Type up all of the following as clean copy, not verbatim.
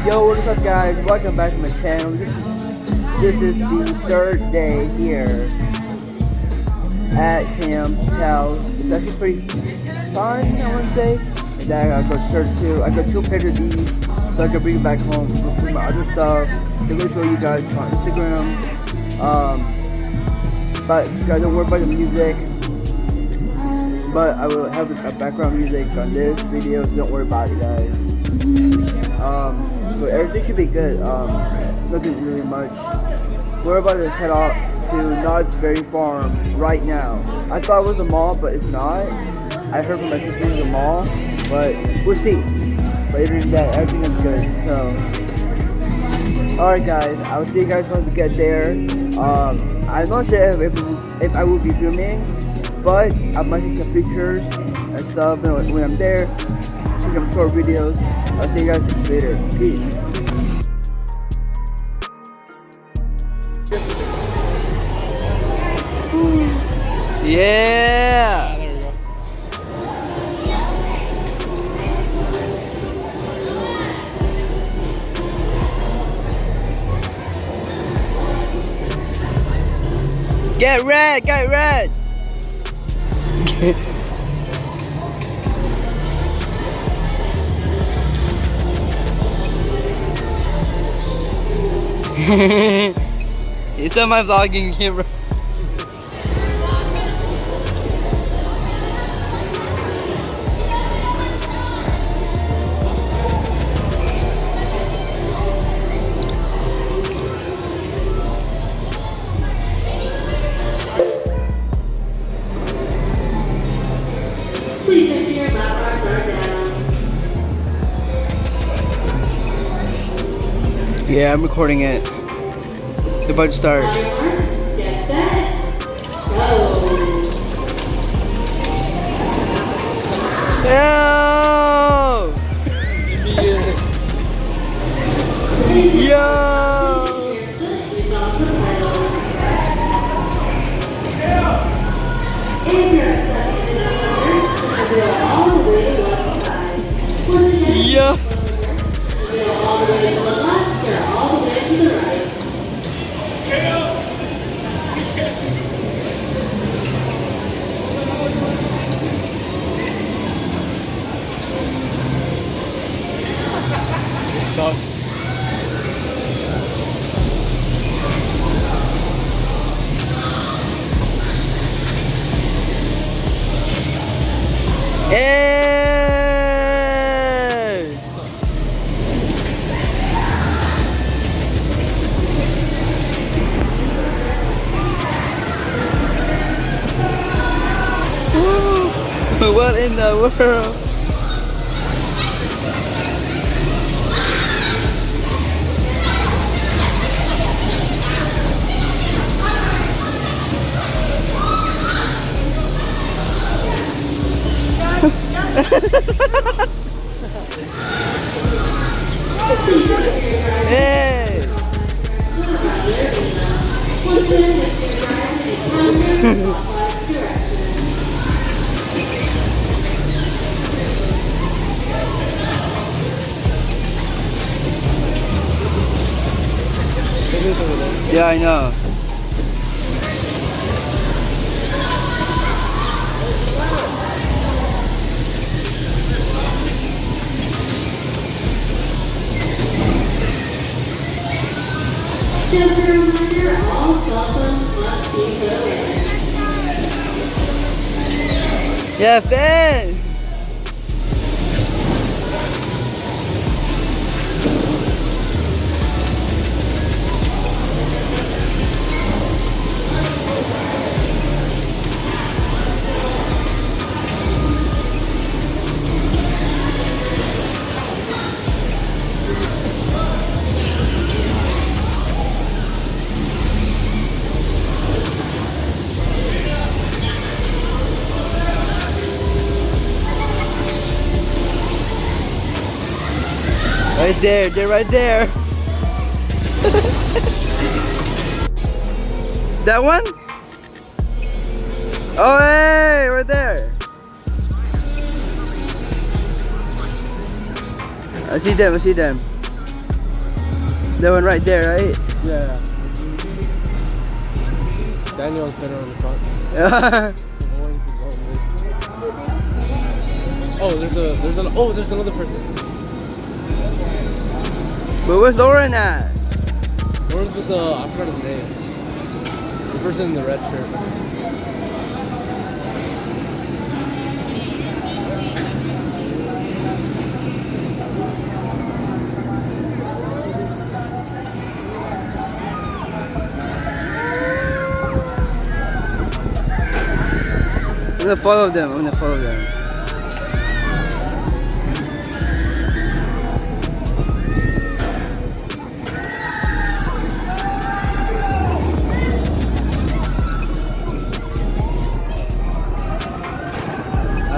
Yo, what's up guys? Welcome back to my channel. This is the third day here at Cam's house. It's actually pretty fun, I want to say. And then I got two pairs of these so I can bring it back home with my other stuff. I'm going to show you guys on Instagram. But guys, don't worry about the music. But I will have a background music on this video, so don't worry about it guys. But everything should be good. Nothing really much. We're about to head off to Knott's Berry Farm right now. I thought it was a mall, but it's not. I heard from my sister it was a mall, but we'll see. Later in that, everything is good. So, alright guys, I'll see you guys once we get there. I'm not sure if I will be filming, but I might take some pictures and stuff when I'm there. Take some short videos. I'll see you guys later. Peace. Yeah. There we go. Get red, get red. It's on my vlogging camera. Please ensure your lap bars are down. Yeah, I'm recording it. It's about to start. On your marks, get set, go. Yo! Yo! If you're stuck in the corner, wheel all the way to one side. Once again, Yo! wheel all the way to the left or all the way to the right. Stop. Hey! What in the world? Hey! Once again, make sure you're driving in a counter-clockwise direction. Yeah, I know. Just a reminder, all cell phones must be put away. Yeah, Ben! Right there, they're right there. That one? Oh, hey, right there. I see them, I see them. The one right there, right? Yeah. Daniel's better on the front. Oh, there's another person. But where's Lauren at? Lauren's with I forgot his name. The person in the red shirt. I'm gonna follow them.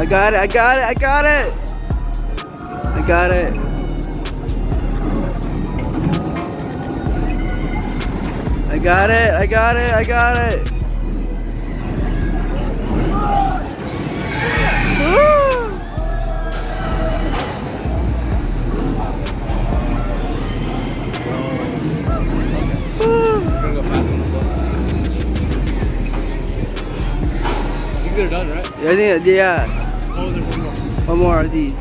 I got it. I got it. Woo! You think they're done, right? Yeah. Oh, there's one more. One more of these.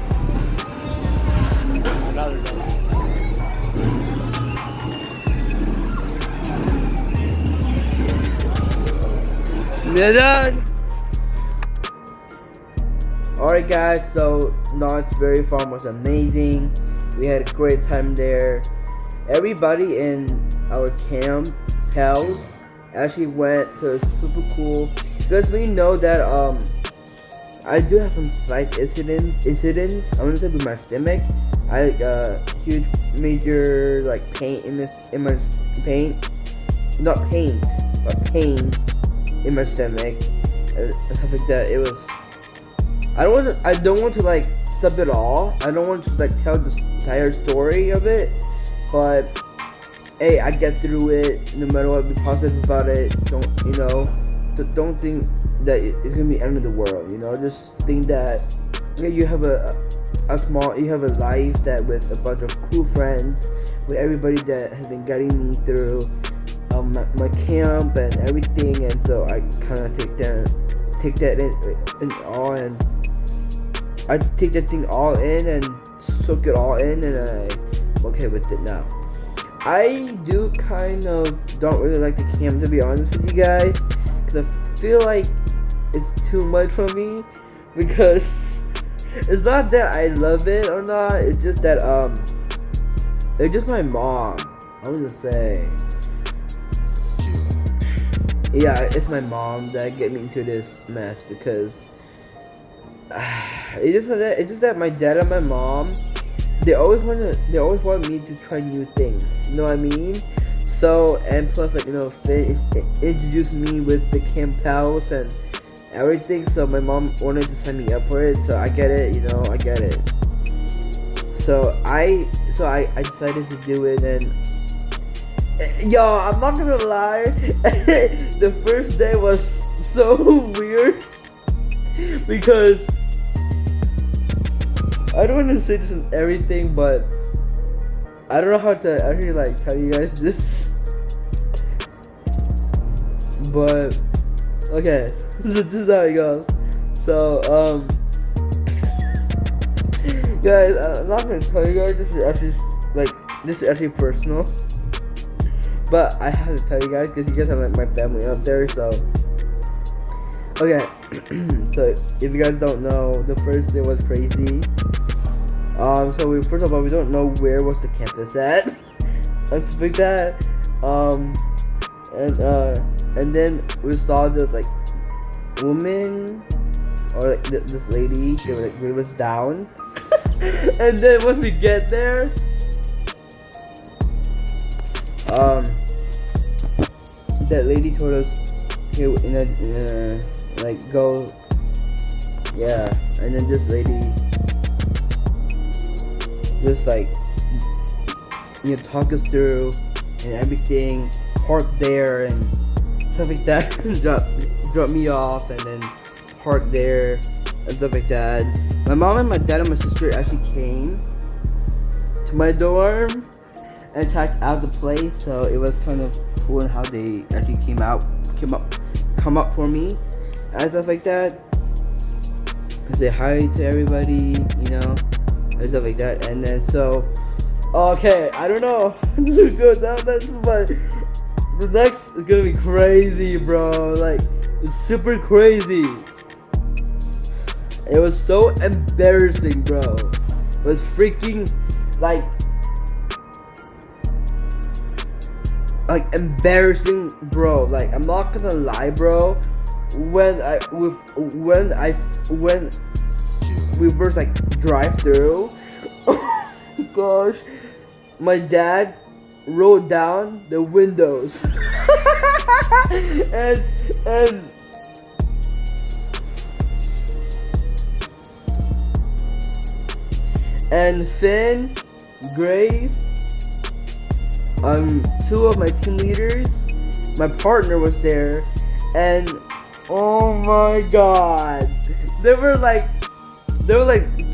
Now they're done. They're done. Alright guys, so Knott's Berry Farm was amazing. We had a great time there. Everybody in our camp, pals, actually went to super cool because we know that I do have some slight incidents. I'm gonna say with my stomach. I huge major like pain in my pain, not pain, but pain in my stomach and stuff like that. It was. I don't want to like sub it all. I don't want to like tell the entire story of it, but hey, I get through it. No matter what, be positive about it. Don't think that it's gonna be the end of the world. Just think that you have a life that with a bunch of cool friends, with everybody that has been guiding me through my camp and everything, and so I kind of take that in all, and I take that thing all in and soak it all in, and I'm okay with it now. I do kind of don't really like the camp, to be honest with you guys, because I feel like it's too much for me, because it's not that I love it or not, it's just that it's just my mom. I was gonna say, yeah, it's my mom that get me into this mess, because it's just that my dad and my mom, they always want me to try new things. You know what I mean? So, and plus, like, they introduced me with the camp house and everything. So my mom wanted to sign me up for it. So I get it. I get it. So I decided to do it, and yo, I'm not gonna lie, the first day was so weird because I don't want to say this in everything, but I don't know how to actually like tell you guys this. But okay, this is how it goes. So guys, I'm not gonna tell you guys. This is actually personal. But I have to tell you guys because you guys are like my family up there. So okay, so if you guys don't know, the first day was crazy. So first of all, we don't know where was the campus at, and stuff like that. And then we saw this like woman or like this lady. They were like wave us down, and then when we get there, that lady told us, "Hey, like go, yeah." And then this lady just like talk us through and everything, park there and stuff like that. drop me off and then park there and stuff like that. My mom and my dad and my sister actually came to my dorm, and attacked out of the place. So it was kind of cool how they actually come up for me and stuff like that. Say hi to everybody, you know, and stuff like that. And then so, okay, I don't know. This is good. That's but the next is gonna be crazy, bro. Like, it's super crazy. It was so embarrassing, bro. It was freaking like embarrassing, bro. Like, I'm not gonna lie, bro. When we first like drive through, oh gosh, my dad rolled down the windows and Finn, Grace, two of my team leaders, my partner was there, and oh my god, they were like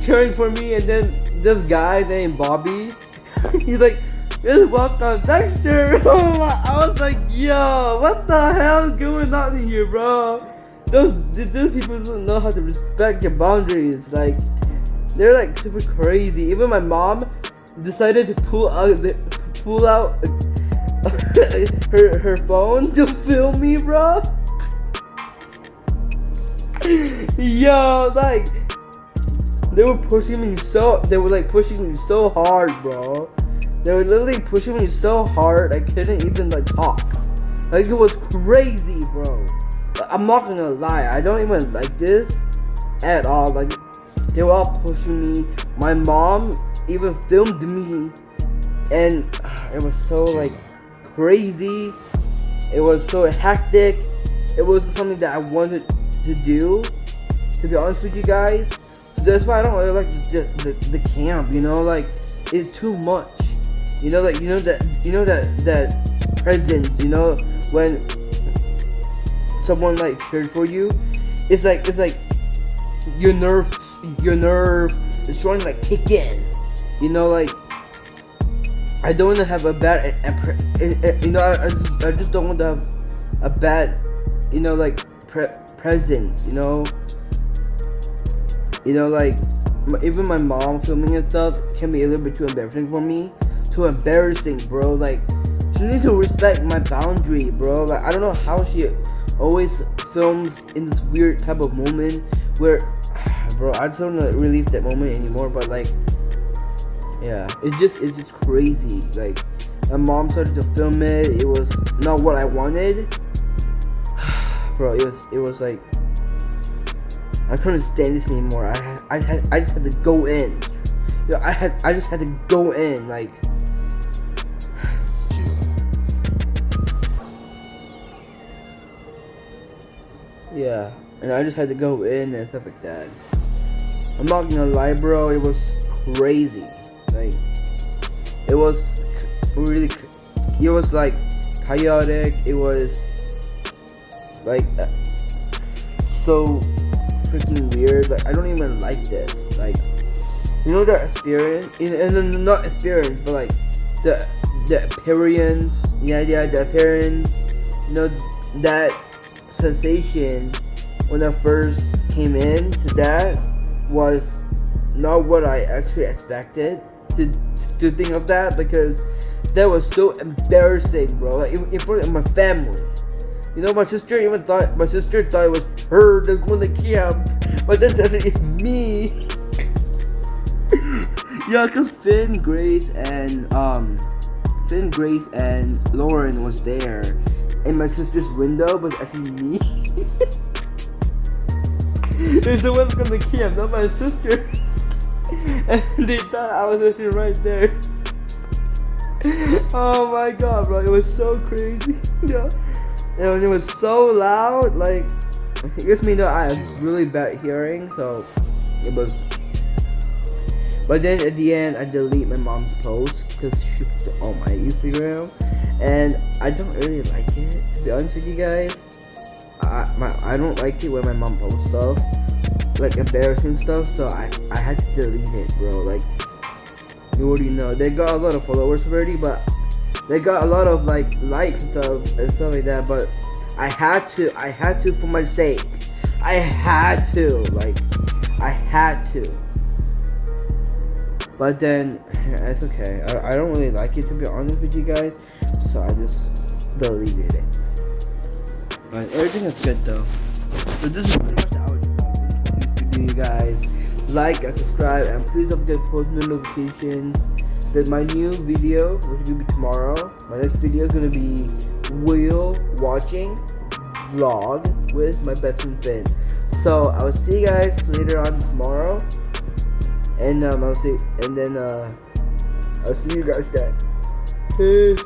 cheering for me. And then this guy named Bobby, he's like, just walked on Dexter. Oh my, I was like, yo, what the hell is going on in here, bro? Those people don't know how to respect your boundaries. Like, they're like super crazy. Even my mom decided to pull out her phone to film me, bro. Yo, like, they were pushing me so hard, bro. They were literally pushing me so hard I couldn't even like talk. Like, it was crazy, bro. Like, I'm not gonna lie, I don't even like this at all. Like, they were all pushing me. My mom even filmed me, and it was so like crazy. It was so hectic. It was something that I wanted to do, to be honest with you guys. So that's why I don't really like the camp, you know, like, it's too much. You know, like, that presence, you know, when someone like cheered for you, it's like your nerve is trying to like kick in, you know. Like, I don't want to have a bad, you know, I just don't want to have a bad, you know, like presence, you know, like, even my mom filming and stuff can be a little bit too embarrassing for me. Too embarrassing, bro. Like, she needs to respect my boundary, bro. Like, I don't know how she always films in this weird type of moment where, bro, I just don't relive that moment anymore. But like, yeah, it's just crazy. Like, my mom started to film it. It was not what I wanted. Bro, it was like, I couldn't stand this anymore. I just had to go in. You know, I just had to go in, like. Yeah, and I just had to go in and stuff like that. I'm not gonna lie, bro, it was crazy. Like, it was really, it was like chaotic. It was like so freaking weird. Like, I don't even like this. Like, you know, that experience, and then not experience, but like the appearance. Yeah, the appearance. You know, that sensation when I first came in to that was not what I actually expected to think of that, because that was so embarrassing, bro. Like, in front of my family. You know, my sister thought it was her that going to camp, but then it's me. Yeah, cause Finn, Grace, and Lauren was there. In my sister's window was actually me. It's the one from the camp, not my sister. And they thought I was actually right there. Oh my god, bro, it was so crazy. Yeah. And it was so loud, like, it gives me I have really bad hearing, so it was. But then at the end, I delete my mom's post because she put it on my Instagram, and I don't really like it, to be honest with you guys. I don't like it when my mom posts stuff, like embarrassing stuff, so I had to delete it, bro. Like, You already know. They got a lot of followers already, but they got a lot of like likes and stuff like that. But I had to for my sake. I had to. But then it's okay. I don't really like it, to be honest with you guys, so I just deleted it. But everything is good though. So this is pretty much the outro. You guys like and subscribe, and please don't forget to post notifications. That my new video, which will be tomorrow. My next video is gonna be whale watching vlog with my best friend Finn. So I will see you guys later on tomorrow, and I'll see you guys then. Peace.